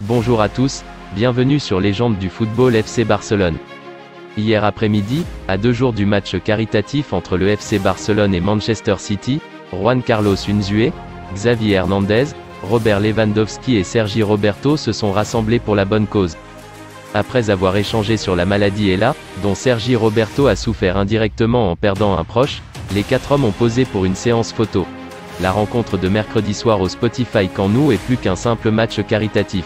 Bonjour à tous, bienvenue sur Légende du football FC Barcelone. Hier après-midi, à 2 jours du match caritatif entre le FC Barcelone et Manchester City, Juan Carlos Unzué, Xavi Hernandez, Robert Lewandowski et Sergi Roberto se sont rassemblés pour la bonne cause. Après avoir échangé sur la maladie ELA, dont Sergi Roberto a souffert indirectement en perdant un proche, les 4 hommes ont posé pour une séance photo. La rencontre de mercredi soir au Spotify Camp Nou est plus qu'un simple match caritatif.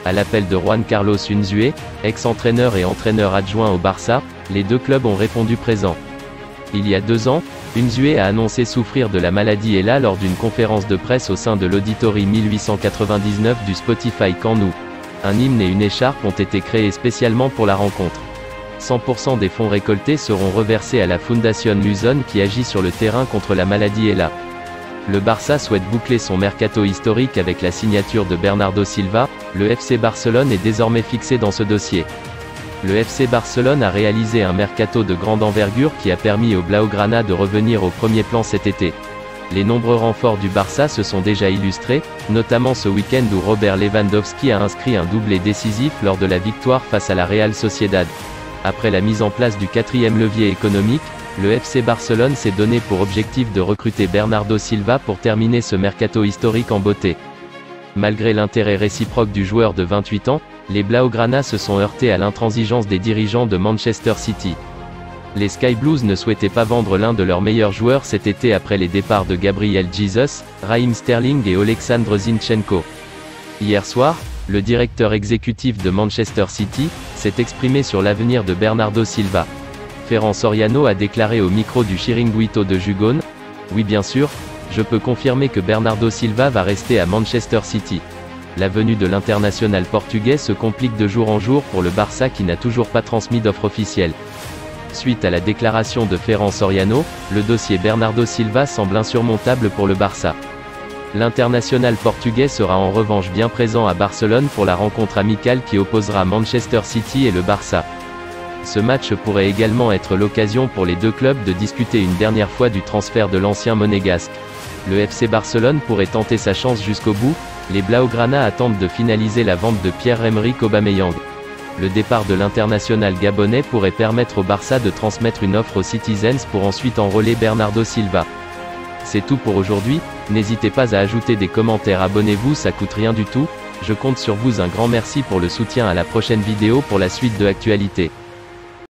À l'appel de Juan Carlos Unzué, ex-entraîneur et entraîneur adjoint au Barça, les deux clubs ont répondu présents. Il y a 2 ans, Unzué a annoncé souffrir de la maladie ELA lors d'une conférence de presse au sein de l'Auditory 1899 du Spotify Camp Nou. Un hymne et une écharpe ont été créés spécialement pour la rencontre. 100% des fonds récoltés seront reversés à la Fundación Luzón qui agit sur le terrain contre la maladie ELA. Le Barça souhaite boucler son mercato historique avec la signature de Bernardo Silva. Le FC Barcelone est désormais fixé dans ce dossier. Le FC Barcelone a réalisé un mercato de grande envergure qui a permis aux Blaugrana de revenir au premier plan cet été. Les nombreux renforts du Barça se sont déjà illustrés, notamment ce week-end où Robert Lewandowski a inscrit un doublé décisif lors de la victoire face à la Real Sociedad. Après la mise en place du 4e levier économique, le FC Barcelone s'est donné pour objectif de recruter Bernardo Silva pour terminer ce mercato historique en beauté. Malgré l'intérêt réciproque du joueur de 28 ans, les Blaugrana se sont heurtés à l'intransigeance des dirigeants de Manchester City. Les Sky Blues ne souhaitaient pas vendre l'un de leurs meilleurs joueurs cet été après les départs de Gabriel Jesus, Raheem Sterling et Oleksandr Zinchenko. Hier soir, le directeur exécutif de Manchester City s'est exprimé sur l'avenir de Bernardo Silva. Ferran Soriano a déclaré au micro du Chiringuito de Jugón: « Oui bien sûr, je peux confirmer que Bernardo Silva va rester à Manchester City. » La venue de l'international portugais se complique de jour en jour pour le Barça qui n'a toujours pas transmis d'offre officielle. Suite à la déclaration de Ferran Soriano, le dossier Bernardo Silva semble insurmontable pour le Barça. L'international portugais sera en revanche bien présent à Barcelone pour la rencontre amicale qui opposera Manchester City et le Barça. Ce match pourrait également être l'occasion pour les deux clubs de discuter une dernière fois du transfert de l'ancien monégasque. Le FC Barcelone pourrait tenter sa chance jusqu'au bout. Les Blaugrana attendent de finaliser la vente de Pierre-Emerick Aubameyang. Le départ de l'international gabonais pourrait permettre au Barça de transmettre une offre aux Citizens pour ensuite enrôler Bernardo Silva. C'est tout pour aujourd'hui, n'hésitez pas à ajouter des commentaires, abonnez-vous, ça coûte rien du tout. Je compte sur vous, un grand merci pour le soutien, à la prochaine vidéo pour la suite de l'actualité.